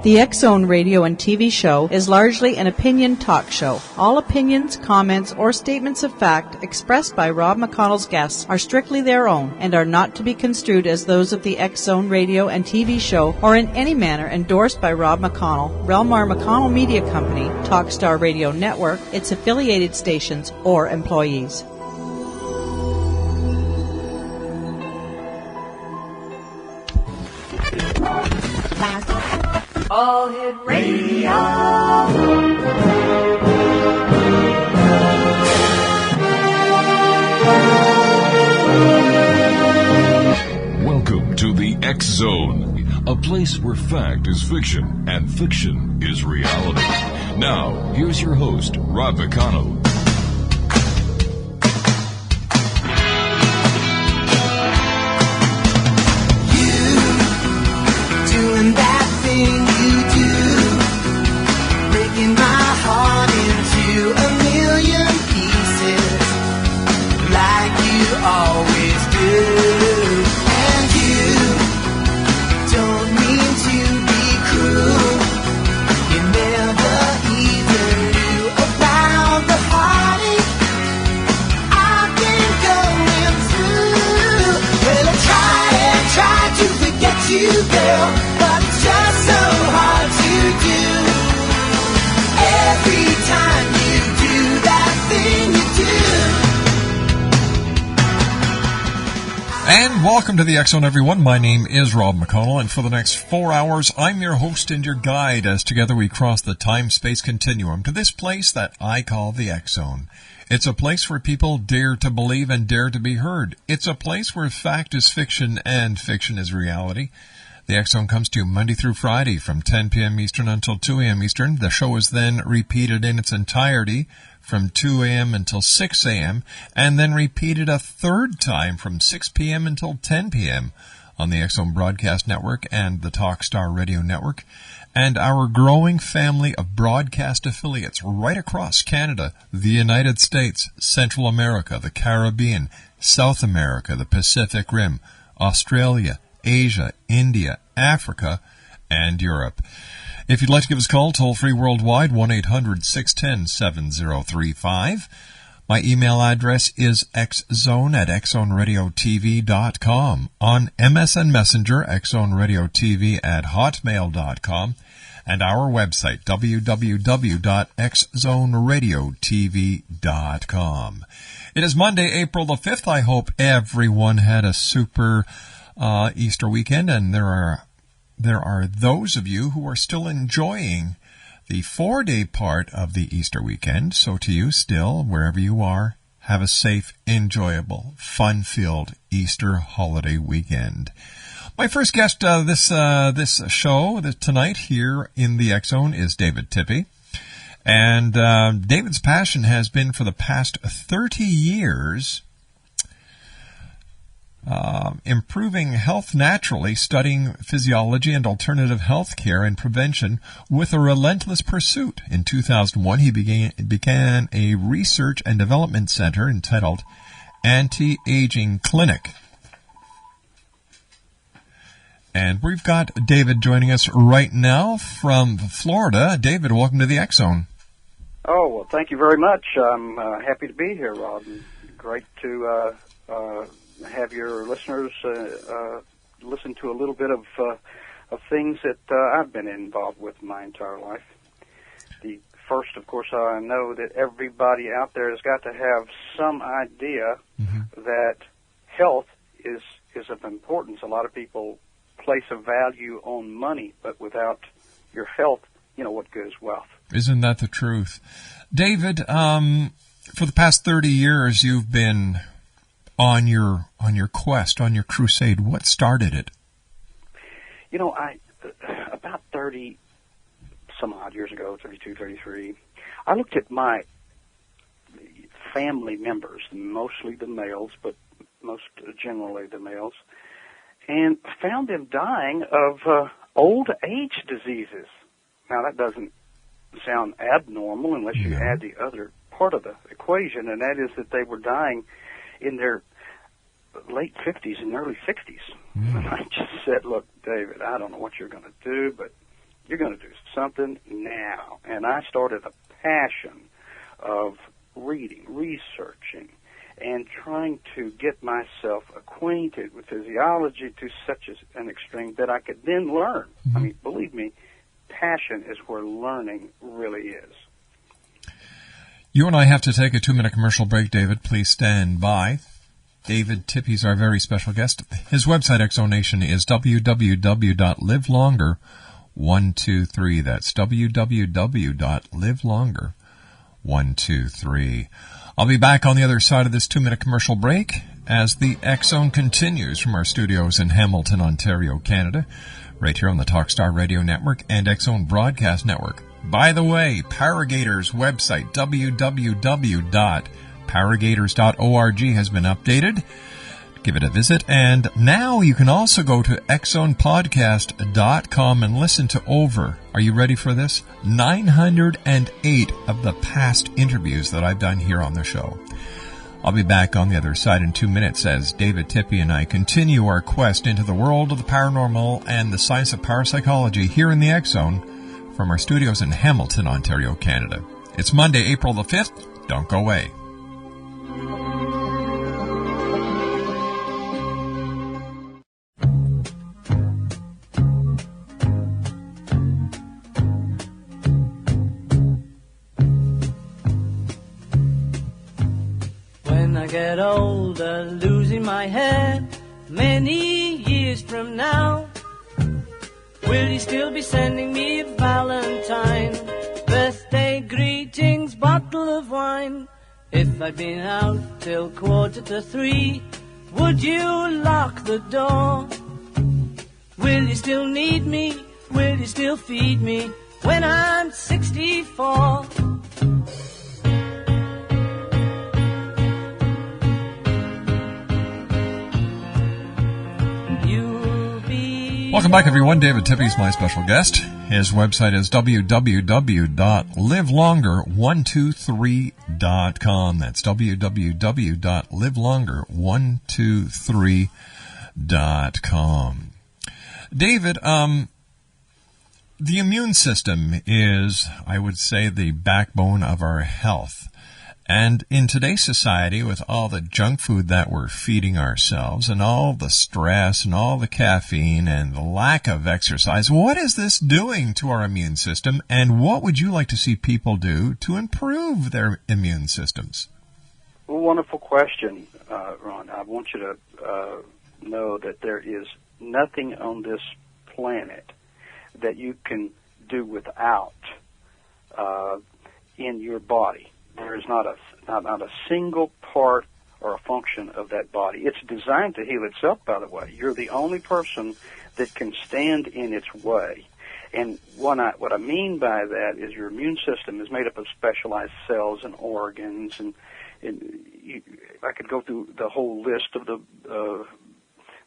The X-Zone radio and TV show is largely an opinion talk show. All opinions, comments, or statements of fact expressed by Rob McConnell's guests are strictly their own and are not to be construed as those of the X-Zone radio and TV show or in any manner endorsed by Rob McConnell, Relmar McConnell Media Company, Talkstar Radio Network, its affiliated stations, or employees. All Hit Radio. Welcome to the X Zone, a place where fact is fiction and fiction is reality. Now, here's your host, Rob McConnell. You doing that thing you do, breaking my heart into a million pieces, like you always do. And you don't mean to be cruel, you never even knew about the heartache I've been going through. Well, I try to forget you, girl, but it's just so hard to do. Every time you do that thing you do. And welcome to the X-Zone, everyone. My name is Rob McConnell, and for the next 4 hours, I'm your host and your guide as together we cross the time-space continuum to this place that I call the X-Zone. It's a place where people dare to believe and dare to be heard. It's a place where fact is fiction and fiction is reality. The X-Zone comes to you Monday through Friday from 10 p.m. Eastern until 2 a.m. Eastern. The show is then repeated in its entirety from 2 a.m. until 6 a.m. and then repeated a third time from 6 p.m. until 10 p.m. on the X-Zone Broadcast Network and the Talkstar Radio Network, and our growing family of broadcast affiliates right across Canada, the United States, Central America, the Caribbean, South America, the Pacific Rim, Australia, Asia, India, Africa, and Europe. If you'd like to give us a call, toll-free worldwide, 1-800-610-7035. My email address is xzone@xzoneradiotv.com. On MSN Messenger, xzoneradiotv@hotmail.com. And our website, www.xzoneradiotv.com. It is Monday, April the 5th. I hope everyone had a super Easter weekend, and there are those of you who are still enjoying the 4-day part of the Easter weekend. So to you still, wherever you are, have a safe, enjoyable, fun-filled Easter holiday weekend. My first guest this show tonight here in the X-Zone is David Tippie. And David's passion has been for the past 30 years improving health naturally, studying physiology and alternative health care and prevention with a relentless pursuit. In 2001, he began a research and development center entitled Anti-Aging Clinic. And we've got David joining us right now from Florida. David, welcome to the X-Zone. Oh, well, thank you very much. I'm happy to be here, Rob. Great to have your listeners listen to a little bit of things that I've been involved with my entire life. The first, of course, I know that everybody out there has got to have some idea that health is of importance. A lot of people place a value on money, but without your health, what good is wealth? Isn't that the truth? David, for the past 30 years, you've been on your quest, on your crusade. What started it? About 30 some odd years ago, 32, 33, I looked at my family members, mostly the males, but most generally the males, and found them dying of old age diseases. Now, that doesn't sound abnormal unless you add the other part of the equation, and that is that they were dying in their late 50s and early 60s. And I just said, look, David, I don't know what you're going to do, but You're going to do something now. And I started a passion of reading, researching, and trying to get myself acquainted with physiology to such an extreme that I could then learn. I mean, believe me, passion is where learning really is. You and I have to take a 2-minute commercial break, David. Please stand by. David Tippie is our very special guest. His website, Exonation, is www.livelonger123. That's www.livelonger123. I'll be back on the other side of this 2-minute commercial break as the X-Zone continues from our studios in Hamilton, Ontario, Canada, right here on the Talkstar Radio Network and X-Zone Broadcast Network. By the way, Paragator's website, www.paragators.org, has been updated. Give it a visit. And now you can also go to xzonepodcast.com and listen to over, are you ready for this? 908 of the past interviews that I've done here on the show. I'll be back on the other side in 2 minutes as David Tippie and I continue our quest into the world of the paranormal and the science of parapsychology here in the X-Zone from our studios in Hamilton, Ontario, Canada. It's Monday, April the 5th. Don't go away. When I get older, losing my hair, many years from now, will you still be sending me a Valentine, birthday greetings, bottle of wine? If I'd been out till 2:45, would you lock the door? Will you still need me? Will you still feed me when I'm 64? Welcome back, everyone. David Tippie is my special guest. His website is www.livelonger123.com. That's www.livelonger123.com. David, the immune system is, I would say, the backbone of our health. And in today's society, with all the junk food that we're feeding ourselves and all the stress and all the caffeine and the lack of exercise, what is this doing to our immune system? And what would you like to see people do to improve their immune systems? Well, wonderful question, Ron. I want you to know that there is nothing on this planet that you can do without in your body. There is not a single part or a function of that body. It's designed to heal itself, by the way. You're the only person that can stand in its way. And what I mean by that is your immune system is made up of specialized cells and organs, and I could go through the whole list of the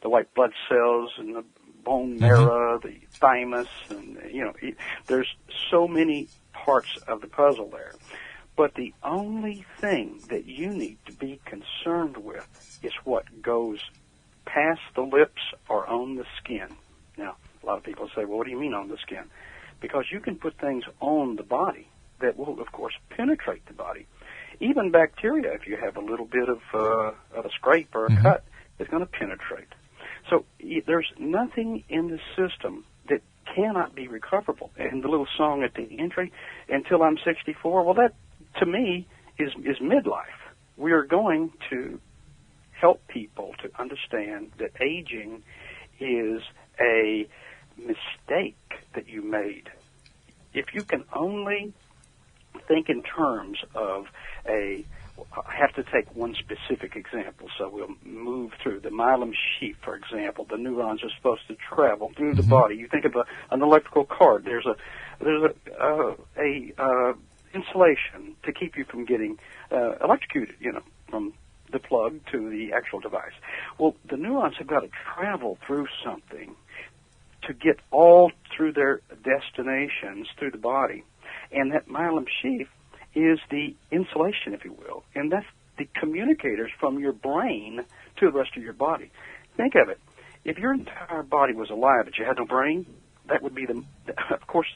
white blood cells and the bone marrow, the thymus, and there's so many parts of the puzzle there. But the only thing that you need to be concerned with is what goes past the lips or on the skin. Now, a lot of people say, well, what do you mean on the skin? Because you can put things on the body that will, of course, penetrate the body. Even bacteria, if you have a little bit of a scrape or a cut, is going to penetrate. So there's nothing in the system that cannot be recoverable. And the little song at the entry, until I'm 64, well, that, to me, is midlife. We are going to help people to understand that aging is a mistake that you made. If you can only think in terms of I have to take one specific example, so we'll move through the myelin sheath, for example. The neurons are supposed to travel through the body. You think of an electrical cord. There's a insulation to keep you from getting electrocuted, from the plug to the actual device. Well, the neurons have got to travel through something to get all through their destinations through the body. And that myelin sheath is the insulation, if you will, and that's the communicators from your brain to the rest of your body. Think of it. If your entire body was alive but you had no brain, that would be of course,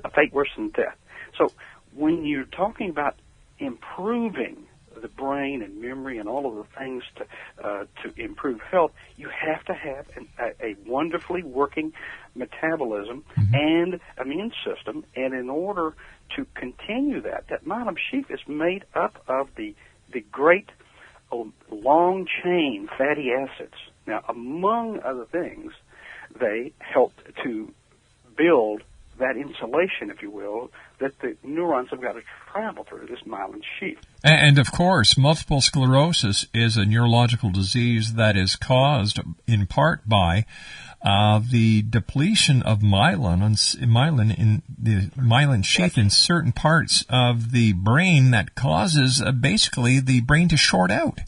a fate worse than death. So when you're talking about improving the brain and memory and all of the things to improve health, you have to have a wonderfully working metabolism and immune system. And in order to continue that myelin sheath is made up of the great long chain fatty acids. Now, among other things, they help to build that insulation, if you will, that the neurons have got to travel through this myelin sheath. And of course, multiple sclerosis is a neurological disease that is caused in part by the depletion of myelin in the myelin sheath in certain parts of the brain that causes basically the brain to short out,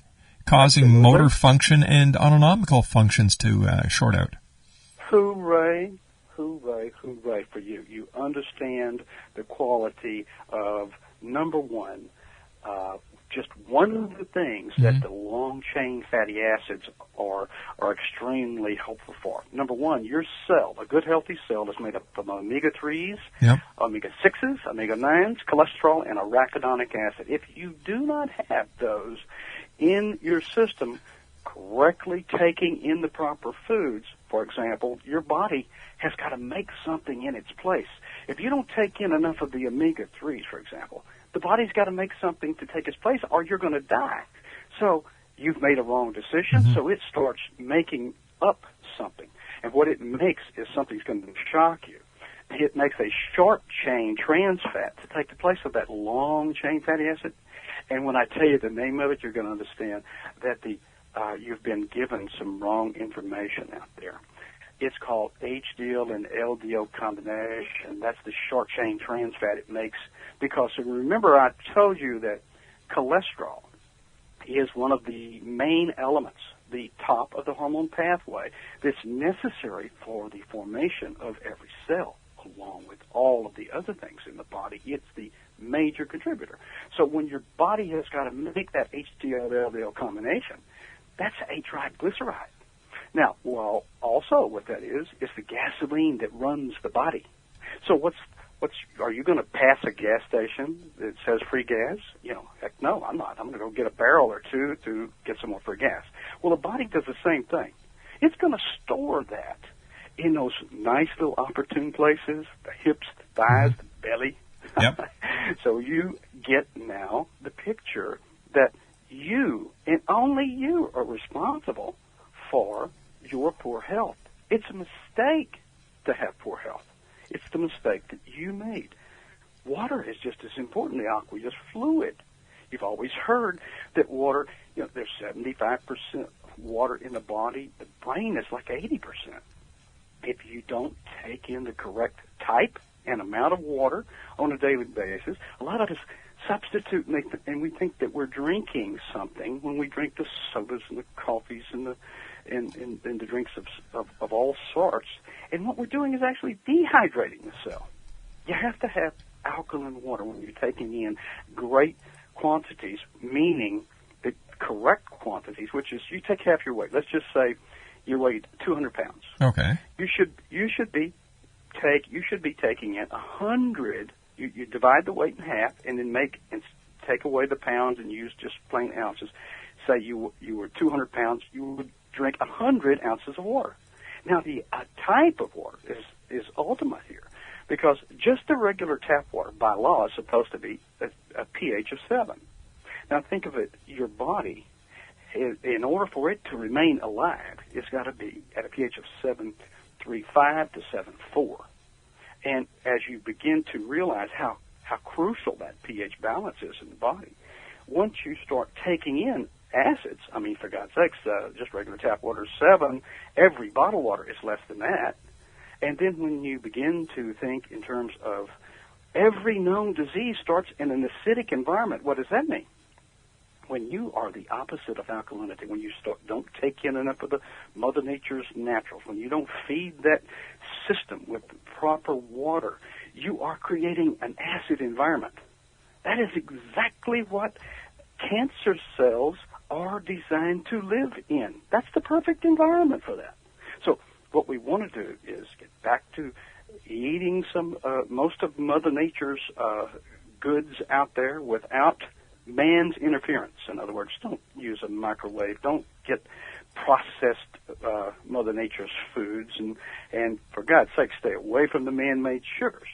causing motor function and autonomical functions to short out. Hooray. Hooray, hooray for you. You understand the quality of, number one, just one of the things that the long-chain fatty acids are extremely helpful for. Number one, your cell, a good healthy cell, is made up of omega-3s, omega-6s, omega-9s, cholesterol, and arachidonic acid. If you do not have those in your system, correctly taking in the proper foods, for example, your body has got to make something in its place. If you don't take in enough of the omega-3s, for example, the body's got to make something to take its place or you're going to die. So you've made a wrong decision, so it starts making up something. And what it makes is something's going to shock you. It makes a short-chain trans fat to take the place of that long-chain fatty acid. And when I tell you the name of it, you're going to understand that you've been given some wrong information out there. It's called HDL and LDL combination. That's the short-chain trans fat it makes. Because remember, I told you that cholesterol is one of the main elements, the top of the hormone pathway, that's necessary for the formation of every cell, along with all of the other things in the body. It's the major contributor. So when your body has got to make that HDL-LDL combination, that's a triglyceride. Now, well, also what that is the gasoline that runs the body. So are you going to pass a gas station that says free gas? Heck no, I'm not. I'm going to go get a barrel or two to get some more free gas. Well, the body does the same thing. It's going to store that in those nice little opportune places, the hips, the thighs, the belly. Yep. So you get now the picture that you and only you are responsible for your poor health. It's a mistake to have poor health. It's the mistake that you made. Water is just as important, the aqueous fluid. You've always heard that water, there's 75% water in the body. The brain is like 80%. If you don't take in the correct type and amount of water on a daily basis, a lot of us substitute and we think that we're drinking something when we drink the sodas and the coffees and the drinks of all sorts. And what we're doing is actually dehydrating the cell. You have to have alkaline water when you're taking in great quantities, meaning the correct quantities, which is you take half your weight. Let's just say you weigh 200 pounds. Okay. You should be taking in 100. You divide the weight in half and then take away the pounds and use just plain ounces. Say you were 200 pounds, you would drink 100 ounces of water. Now, the type of water is ultimate here, because just the regular tap water, by law, is supposed to be a pH of 7. Now, think of it, your body, in order for it to remain alive, it's got to be at a pH of 7.35 to 7.4. And as you begin to realize how crucial that pH balance is in the body, once you start taking in acids, for God's sakes, just regular tap water is 7. Every bottled water is less than that. And then when you begin to think in terms of every known disease starts in an acidic environment, what does that mean? When you are the opposite of alkalinity, when you don't take in enough of the Mother Nature's naturals, when you don't feed that system with proper water, you are creating an acid environment. That is exactly what cancer cells are designed to live in. That's the perfect environment for that. So what we want to do is get back to eating most of Mother Nature's goods out there without man's interference. In other words, don't use a microwave. Don't get processed Mother Nature's foods, and for God's sake, stay away from the man-made sugars.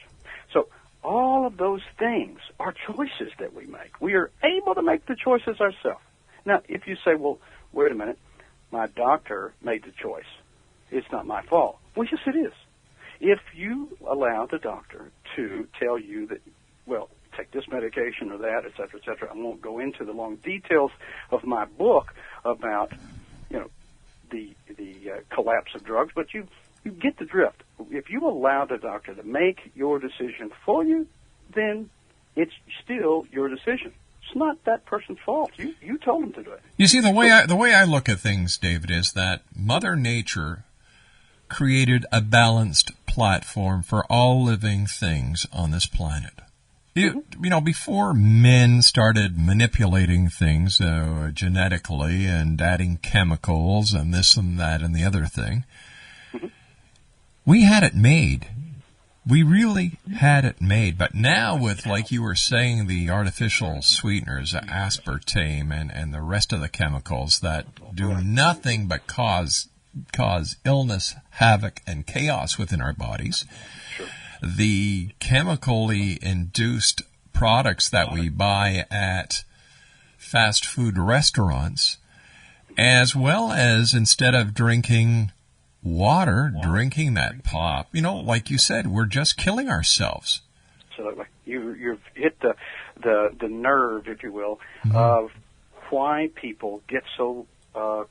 So all of those things are choices that we make. We are able to make the choices ourselves. Now, if you say, well, wait a minute, my doctor made the choice. It's not my fault. Well, yes, it is. If you allow the doctor to tell you that, well, take this medication or that, et cetera, I won't go into the long details of my book about, the collapse of drugs, but you get the drift. If you allow the doctor to make your decision for you, then it's still your decision. It's not that person's fault. You told them to do it. You see, the way I look at things, David, is that Mother Nature created a balanced platform for all living things on this planet. Before men started manipulating things genetically and adding chemicals and this and that and the other thing, we had it made. We really had it made. But now with, like you were saying, the artificial sweeteners, aspartame, and the rest of the chemicals that do nothing but cause illness, havoc, and chaos within our bodies, the chemically induced products that we buy at fast food restaurants, as well as instead of drinking water, drinking that pop, like you said, we're just killing ourselves. Absolutely. You've hit the nerve, if you will, of why people get so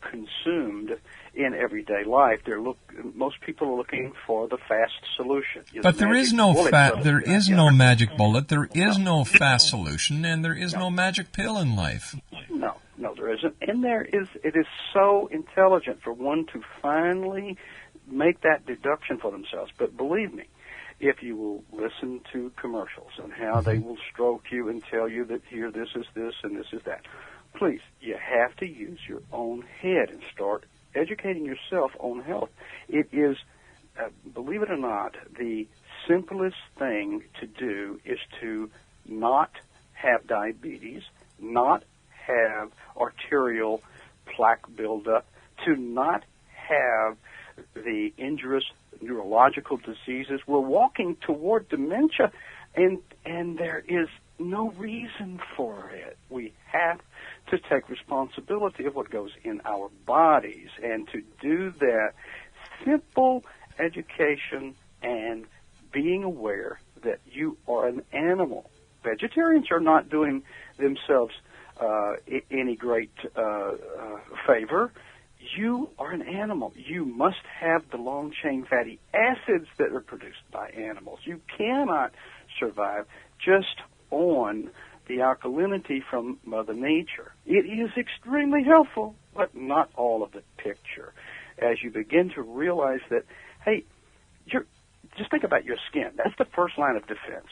consumed in everyday life. Most people are looking for the fast solution. But there is no magic bullet, there is no fast solution, and there is no magic pill in life. No, there isn't. And it is so intelligent for one to finally make that deduction for themselves. But believe me, if you will listen to commercials and how they will stroke you and tell you that here, this is this and this is that, please, you have to use your own head and start educating yourself on health. It is, believe it or not, the simplest thing to do is to not have diabetes, not have arterial plaque buildup, to not have the injurious neurological diseases. We're walking toward dementia, and there is no reason for it. We have to take responsibility of what goes in our bodies, and to do that, simple education and being aware that you are an animal. Vegetarians are not doing themselves any great favor. You are an animal. You must have the long-chain fatty acids that are produced by animals. You cannot survive just on the alkalinity from Mother Nature. It is extremely helpful, but not all of the picture. As you begin to realize that, hey, just think about your skin. That's the first line of defense.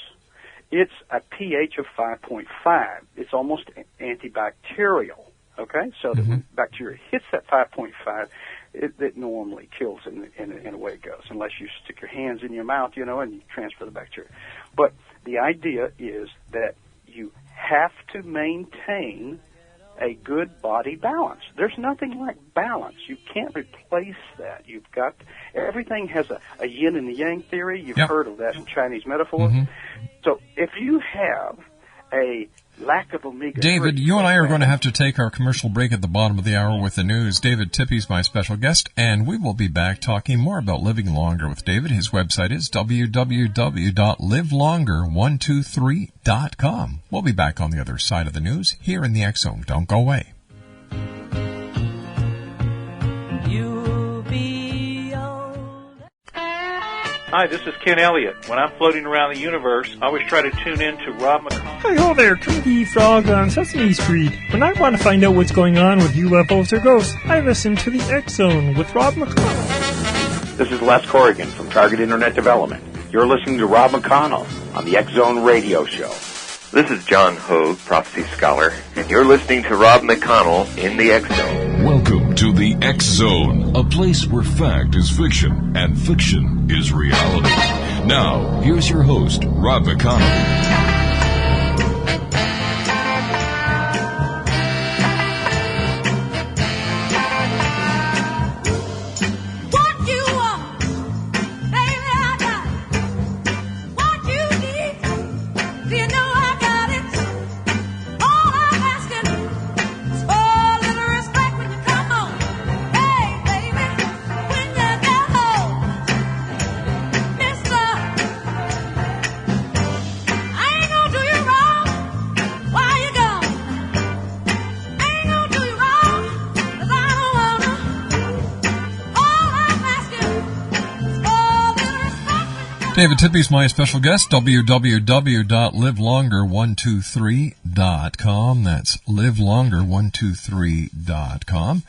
It's a pH of 5.5. It's almost antibacterial, okay? So that when bacteria hits that 5.5, it normally kills in a way it goes, unless you stick your hands in your mouth, and you transfer the bacteria. But the idea is that you have to maintain a good body balance. There's nothing like balance. You can't replace that. Everything has a yin and the yang theory. You've heard of that in Chinese metaphor. So if you have a lack of omega-3... David, you and I are going to have to take our commercial break at the bottom of the hour with the news. David Tippie's my special guest, and we will be back talking more about living longer with David. His website is www.livelonger123.com. We'll be back on the other side of the news here in the X Zone. Don't go away. Hi, this is Ken Elliott. When I'm floating around the universe, I always try to tune in to Rob McConnell. Hi-ho there, Twinkie Frog on Sesame Street. When I want to find out what's going on with UFOs or ghosts, I listen to the X Zone with Rob McConnell. This is Les Corrigan from Target Internet Development. You're listening to Rob McConnell on the X Zone Radio Show. This is John Hogue, prophecy scholar, and you're listening to Rob McConnell in the X Zone. Welcome to the X Zone, a place where fact is fiction and fiction is reality. Now, here's your host, Rob McConnell. David Tippie's my special guest, www.livelonger123.com. That's livelonger123.com.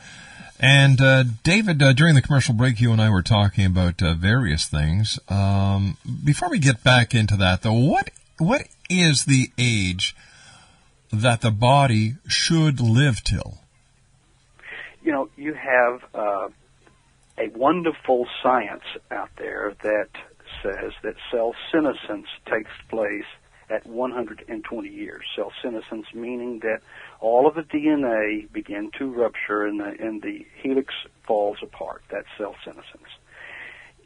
And David, during the commercial break, you and I were talking about various things. Before we get back into that, though, what is the age that the body should live till? You know, you have a wonderful science out there that says that cell senescence takes place at 120 years. Cell senescence meaning that all of the DNA begin to rupture and the helix falls apart. That's cell senescence.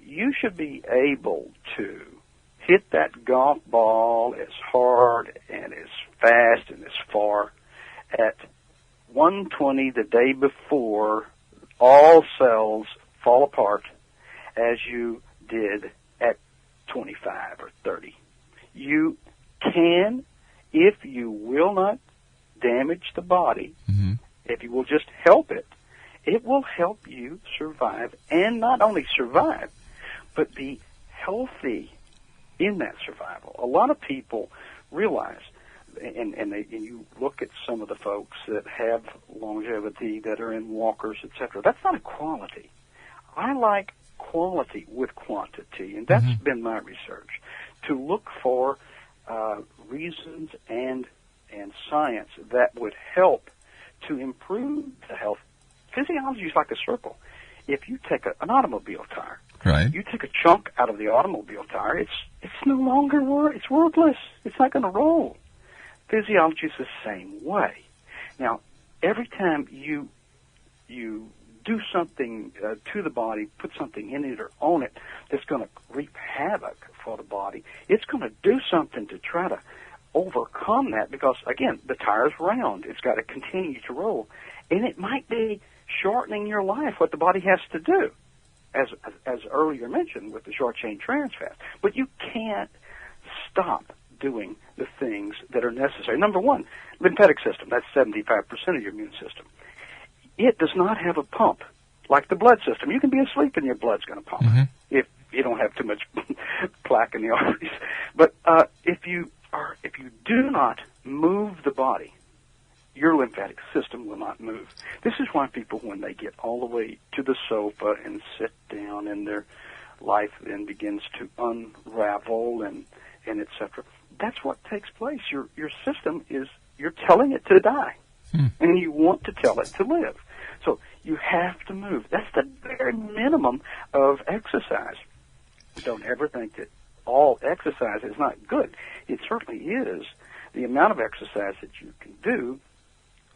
You should be able to hit that golf ball as hard and as fast and as far at 120 the day before all cells fall apart as you did at 25 or 30. You can, if you will not damage the body, if you will just help it, it will help you survive, and not only survive, but be healthy in that survival. A lot of people realize, and you look at some of the folks that have longevity, that are in walkers, etc., that's not a quality. I like quality with quantity, and that's been my research, to look for reasons and science that would help to improve the health. Physiology is like a circle. If you take an automobile tire, right, you take a chunk out of the automobile tire, it's no longer it's worthless. It's not going to roll. Physiology is the same way. Now, every time you do something to the body, put something in it or on it that's going to reap havoc for the body, it's going to do something to try to overcome that because, again, the tire's round. It's got to continue to roll. And it might be shortening your life, what the body has to do, as earlier mentioned with the short-chain trans fat. But you can't stop doing the things that are necessary. Number one, lymphatic system. That's 75% of your immune system. It does not have a pump like the blood system. You can be asleep and your blood's going to pump if you don't have too much plaque in the arteries. But if you do not move the body, your lymphatic system will not move. This is why people, when they get all the way to the sofa and sit down, and their life then begins to unravel and etc. That's what takes place. Your system is, you're telling it to die. And you want to tell it to live. So you have to move. That's the very minimum of exercise. Don't ever think that all exercise is not good. It certainly is. The amount of exercise that you can do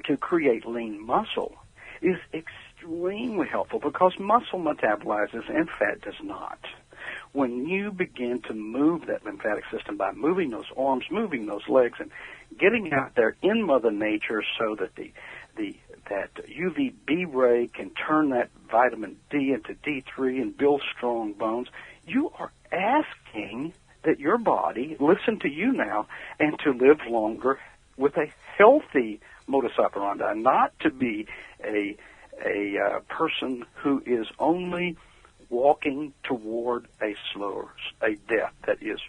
to create lean muscle is extremely helpful because muscle metabolizes and fat does not. When you begin to move that lymphatic system by moving those arms, moving those legs, and getting out there in Mother Nature so that that UVB ray can turn that vitamin D into D3 and build strong bones, you are asking that your body listen to you now and to live longer with a healthy modus operandi, not to be a person who is only walking toward a death that is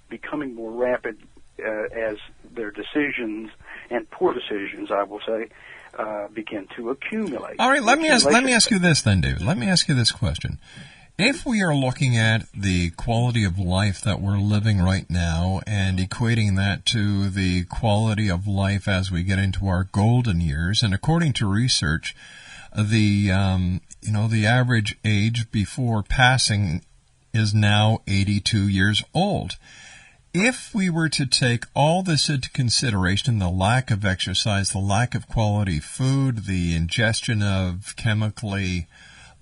becoming more rapid as their decisions and poor decisions, I will say, begin to accumulate. All right, let me ask you this then, David. Let me ask you this question. If we are looking at the quality of life that we're living right now and equating that to the quality of life as we get into our golden years, and according to research, The the average age before passing is now 82 years old. If we were to take all this into consideration, the lack of exercise, the lack of quality food, the ingestion of chemically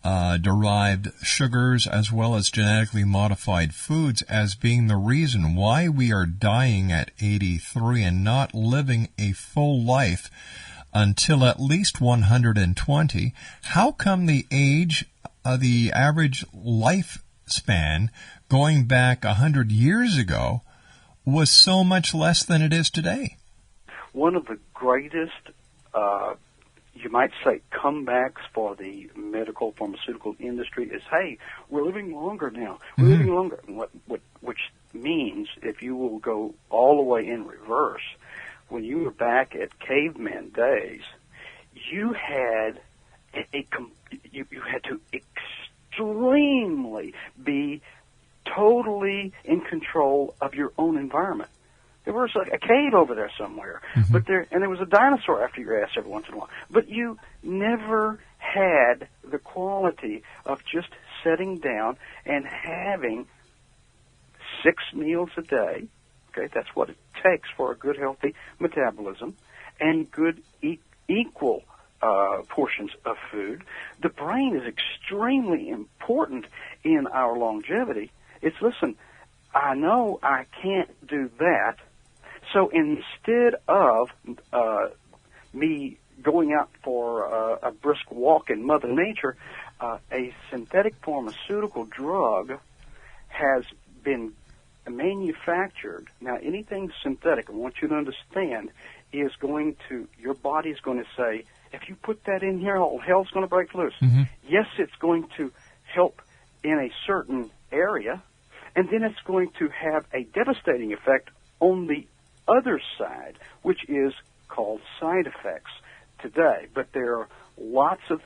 derived sugars, as well as genetically modified foods as being the reason why we are dying at 83 and not living a full life until at least 120, how come the average lifespan going back 100 years ago was so much less than it is today? One of the greatest, you might say, comebacks for the medical pharmaceutical industry is, hey, we're living longer now. We're living longer. Which means, if you will go all the way in reverse, when you were back at caveman days, you had you had to extremely be totally in control of your own environment. There was a cave over there somewhere, but there was a dinosaur after your ass every once in a while. But you never had the quality of just sitting down and having 6 meals a day. Okay, that's what it takes for a good, healthy metabolism, and good equal portions of food. The brain is extremely important in our longevity. It's, listen, I know I can't do that, so instead of me going out for a brisk walk in Mother Nature, a synthetic pharmaceutical drug has been manufactured. Now, anything synthetic, I want you to understand, is going to, your body's going to say, if you put that in here, all hell's going to break loose. Yes, it's going to help in a certain area, and then it's going to have a devastating effect on the other side, which is called side effects today. But there are lots of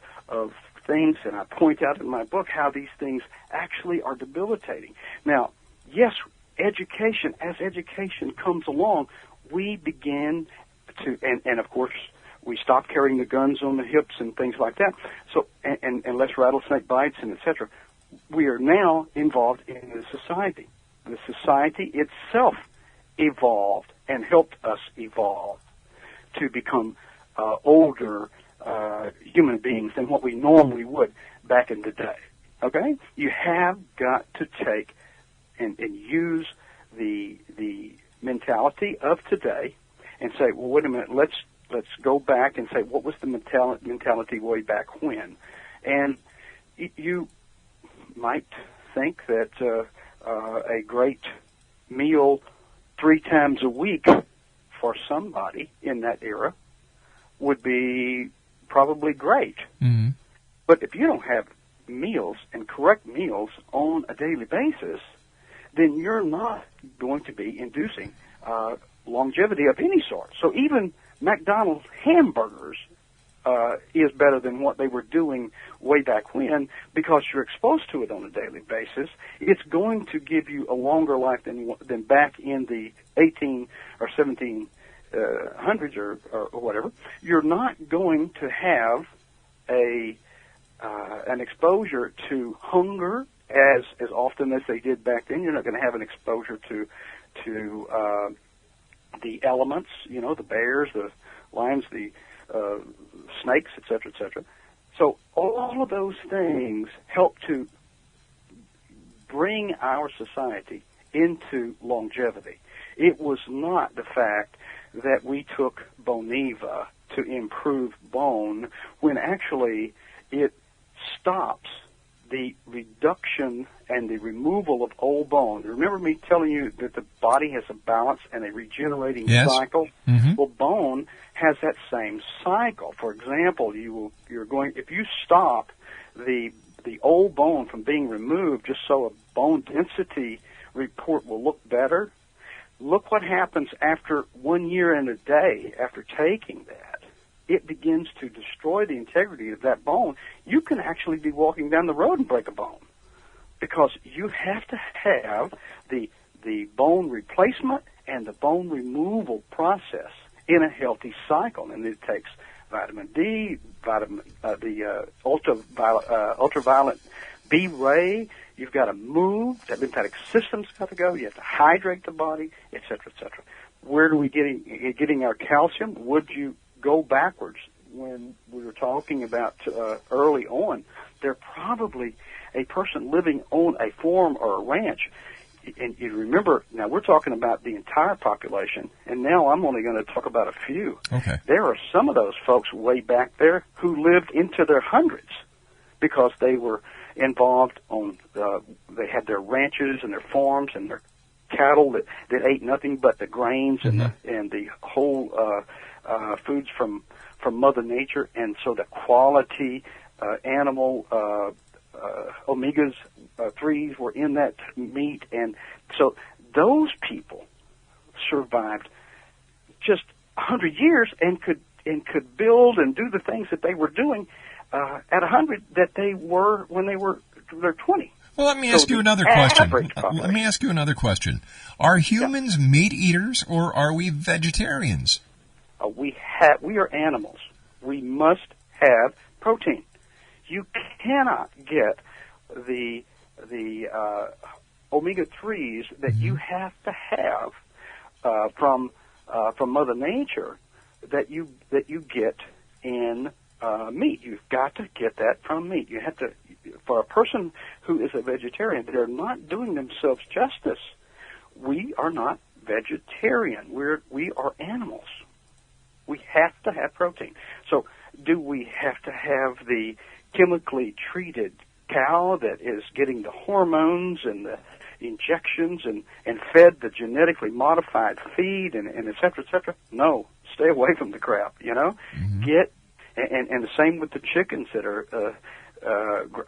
things, and I point out in my book how these things actually are debilitating. Now, yes, education, as education comes along, we begin to, and of course, we stop carrying the guns on the hips and things like that, so and less rattlesnake bites and etc. We are now involved in the society. The society itself evolved and helped us evolve to become older human beings than what we normally would back in the day. Okay? You have got to take and use the mentality of today and say, well, wait a minute, let's go back and say, what was the mentality way back when? And you might think that a great meal 3 times a week for somebody in that era would be probably great. But if you don't have meals and correct meals on a daily basis, then you're not going to be inducing longevity of any sort. So even McDonald's hamburgers is better than what they were doing way back when, because you're exposed to it on a daily basis. It's going to give you a longer life than back in the 18 or 1700s or whatever. You're not going to have an exposure to hunger as often as they did back then. You're not going to have an exposure to the elements, the bears, the lions, the snakes, etc., etc. So all of those things help to bring our society into longevity. It was not the fact that we took Boniva to improve bone, when actually it stops the reduction and the removal of old bone. Remember me telling you that the body has a balance and a regenerating cycle? Well, bone has that same cycle. For example, if you stop the old bone from being removed just so a bone density report will look better, look what happens after 1 year and a day after taking that. It begins to destroy the integrity of that bone. You can actually be walking down the road and break a bone, because you have to have the bone replacement and the bone removal process in a healthy cycle, and it takes vitamin D, the ultraviolet B ray. You've got to move. The lymphatic system's got to go. You have to hydrate the body, et cetera, et cetera. Where do we getting our calcium? Would you go backwards? When we were talking about early on, they're probably a person living on a farm or a ranch. And you remember, now we're talking about the entire population, and now I'm only going to talk about a few. Okay. There are some of those folks way back there who lived into their hundreds because they were involved on, they had their ranches and their farms and their cattle that ate nothing but the grains and the whole foods from Mother Nature, and so the quality animal omegas 3s were in that meat, and so those people survived just 100 years and could build and do the things that they were doing at 100 that they were when they were they're 20. Well, let me ask you another question. Let me ask you another question. Are humans meat eaters or are we vegetarians? We are animals. We must have protein. You cannot get the omega-3s that you have to have from Mother Nature that you get in meat. You've got to get that from meat. You have to. For a person who is a vegetarian, they're not doing themselves justice. We are not vegetarian. We are animals. We have to have protein. So, do we have to have the chemically treated cow that is getting the hormones and the injections and fed the genetically modified feed and et cetera, et cetera? No. Stay away from the crap, you know? And the same with the chickens that are,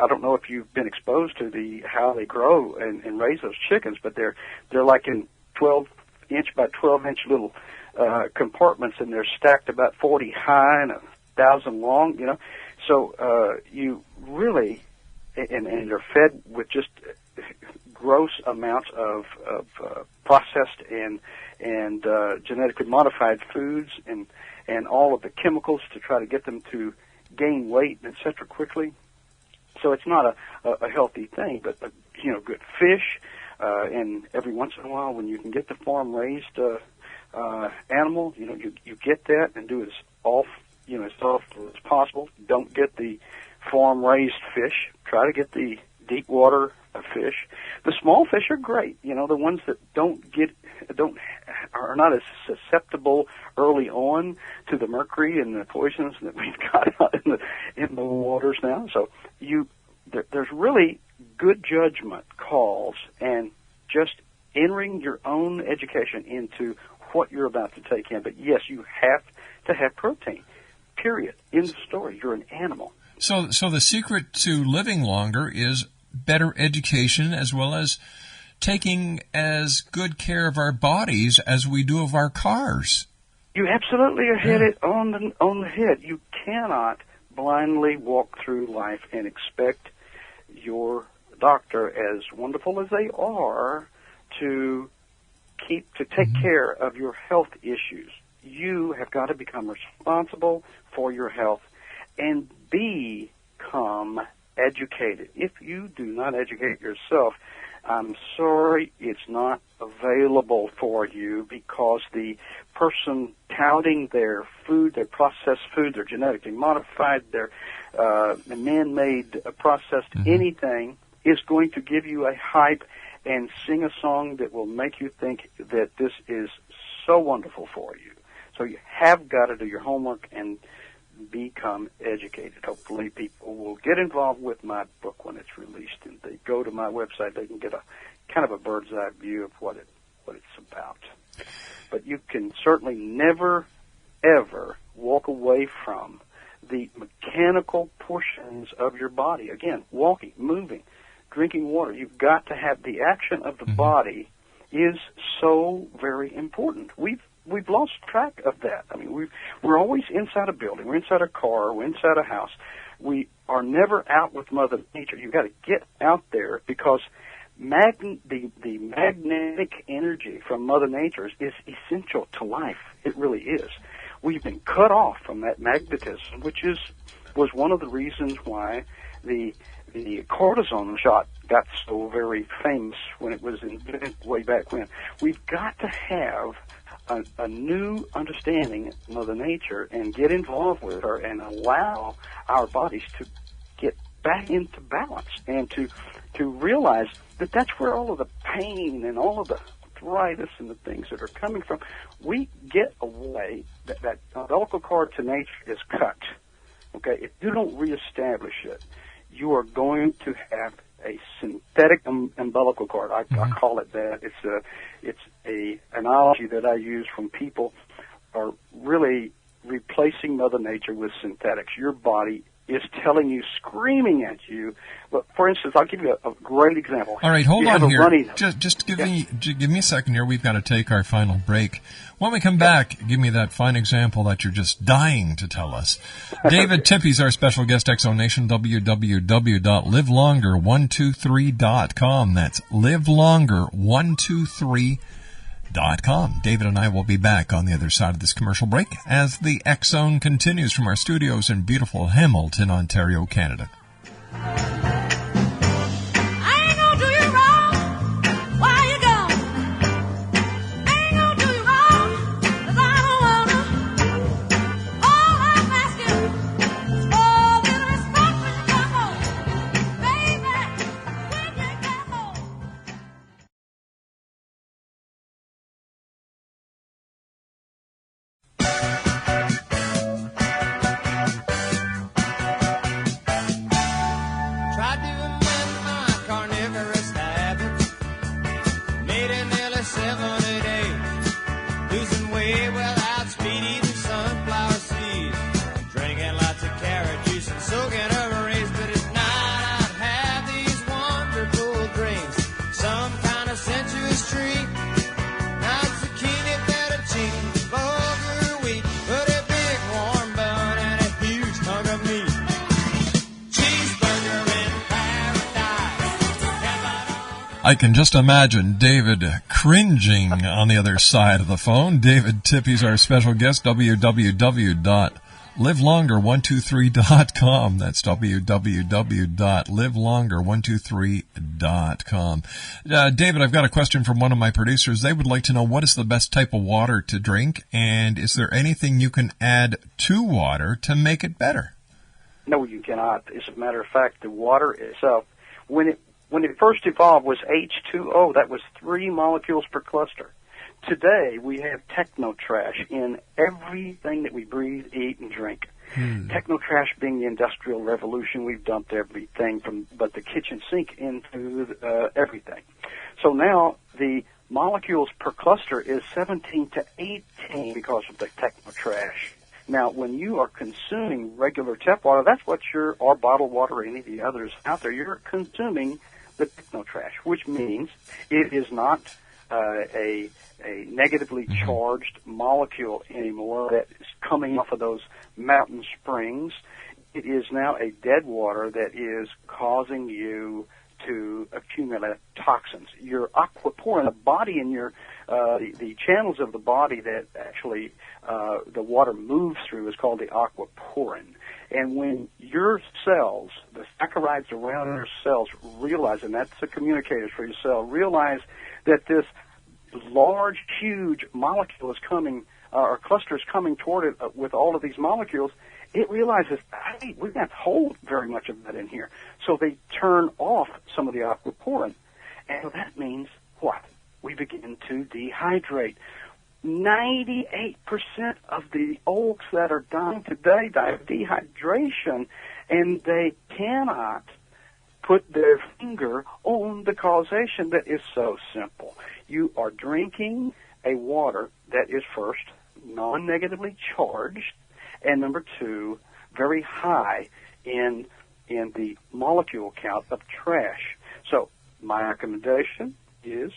I don't know if you've been exposed to how they grow and raise those chickens, but they're like in 12-inch by 12-inch little compartments, and they're stacked about 40 high and 1,000 long, you know. So you really, and they're fed with just gross amounts of processed and genetically modified foods and all of the chemicals to try to get them to gain weight, et cetera, quickly. So it's not a healthy thing, but good fish, and every once in a while when you can get the farm-raised animal, you get that and do as often as possible. Don't get the farm-raised fish. Try to get the deep water fish. The small fish are great. The ones that are not as susceptible early on to the mercury and the poisons that we've got out in the waters now. So there's really good judgment calls and just entering your own education into what you're about to take in. But yes, you have to have protein. Period. End of story. You're an animal. So the secret to living longer is better education as well as taking as good care of our bodies as we do of our cars. You absolutely hit it on the head. You cannot blindly walk through life and expect your doctor, as wonderful as they are, to take care of your health issues. You have got to become responsible for your health and become educated. If you do not educate yourself, I'm sorry, it's not available for you, because the person touting their food, their processed food, their genetically modified, their man-made processed anything, is going to give you a hype and sing a song that will make you think that this is so wonderful for you. So you have got to do your homework and become educated. Hopefully people will get involved with my book when it's released, and they go to my website, they can get a kind of a bird's eye view of what it's about. But you can certainly never, ever walk away from the mechanical portions of your body. Again, walking, moving, drinking water. You've got to have the action of the body is so very important. We've lost track of that. I mean, we're always inside a building, we're inside a car, we're inside a house. We are never out with Mother Nature. You've got to get out there, because the magnetic energy from Mother Nature is essential to life. It really is. we've been cut off from that magnetism, which was one of the reasons why the cortisone shot got so very famous when it was invented way back when. We've got to have a new understanding of Mother Nature and get involved with her and allow our bodies to get back into balance and to realize that that's where all of the pain and all of the arthritis and the things that are coming from. We get away, that umbilical cord to nature is cut. Okay, if you don't reestablish it, you are going to have a synthetic umbilical cord. I call it that. It's a analogy that I use when people are really replacing Mother Nature with synthetics. Your body is telling you, screaming at you. But for instance, I'll give you a great example. All right, hold on here. Just give me a second here. We've got to take our final break. When we come back, give me that fine example that you're just dying to tell us. David Tippie's our special guest, Exonation, www.livelonger123.com. That's livelonger123.com. David and I will be back on the other side of this commercial break as the X Zone continues from our studios in beautiful Hamilton, Ontario, Canada. I can just imagine David cringing on the other side of the phone. David Tippie's our special guest, www.livelonger123.com. That's www.livelonger123.com. David, I've got a question from one of my producers. They would like to know what is the best type of water to drink, and is there anything you can add to water to make it better? No, you cannot. As a matter of fact, the water itself, when it first evolved, was H2O. That was 3 molecules per cluster. Today, we have techno-trash in everything that we breathe, eat, and drink. Techno-trash being the Industrial Revolution. We've dumped everything but the kitchen sink into everything. So now the molecules per cluster is 17 to 18 because of the techno-trash. Now, when you are consuming regular tap water, that's what or bottled water or any of the others out there, you're consuming the techno-trash, which means it is not a negatively charged molecule anymore that is coming off of those mountain springs. It is now a dead water that is causing you to accumulate toxins. Your aquaporin, the body in your the channels of the body that actually the water moves through is called the aquaporin. And when your cells, the saccharides around your cells, realize, and that's the communicators for your cell, realize that this large, huge molecule is coming, or cluster is coming toward it with all of these molecules, it realizes, hey, we can't hold very much of that in here. So they turn off some of the aquaporin. And so that means what? We begin to dehydrate. 98% of the oaks that are dying today die of dehydration, and they cannot put their finger on the causation that is so simple. You are drinking a water that is, first, non-negatively charged, and number 2, very high in the molecule count of trash. So my recommendation is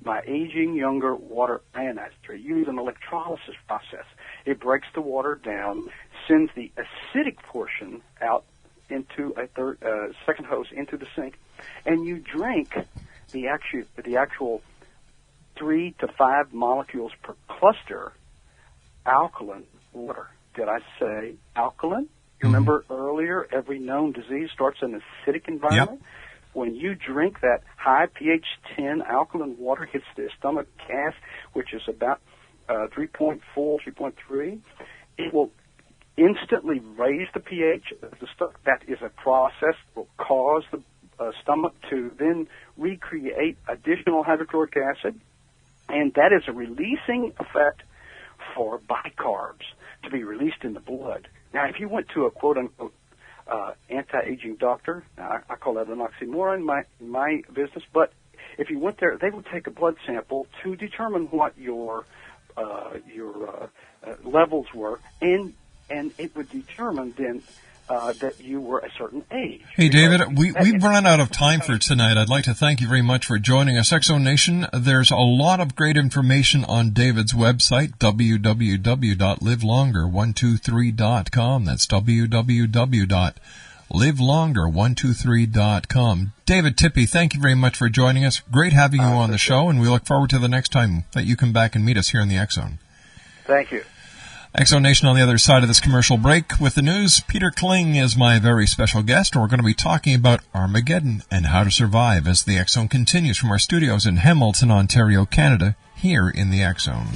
by aging younger water ionizer. Use an electrolysis process. It breaks the water down, sends the acidic portion out into a second hose into the sink, and you drink the actual 3 to 5 molecules per cluster alkaline water. Did I say alkaline? You remember earlier, every known disease starts in an acidic environment? Yep. When you drink that high pH 10 alkaline water, hits the stomach gas, which is about 3.4, 3.3, it will instantly raise the pH of the stomach. That is a process that will cause the stomach to then recreate additional hydrochloric acid, and that is a releasing effect for bicarbs to be released in the blood. Now, if you went to a quote-unquote anti-aging doctor, I call that an oxymoron in my business, but if you went there, they would take a blood sample to determine what your levels were, and it would determine then that you were a certain age. Hey, David, we've run out of time for tonight. I'd like to thank you very much for joining us. Exo Nation, there's a lot of great information on David's website, www.livelonger123.com. That's www.livelonger123.com. David Tippie, thank you very much for joining us. Great having you on the show, and we look forward to the next time that you come back and meet us here in the X Zone. Thank you. Exo Nation, on the other side of this commercial break with the news, Peter Kling is my very special guest, and we're going to be talking about Armageddon and how to survive as the X Zone continues from our studios in Hamilton, Ontario, Canada, here in the X Zone.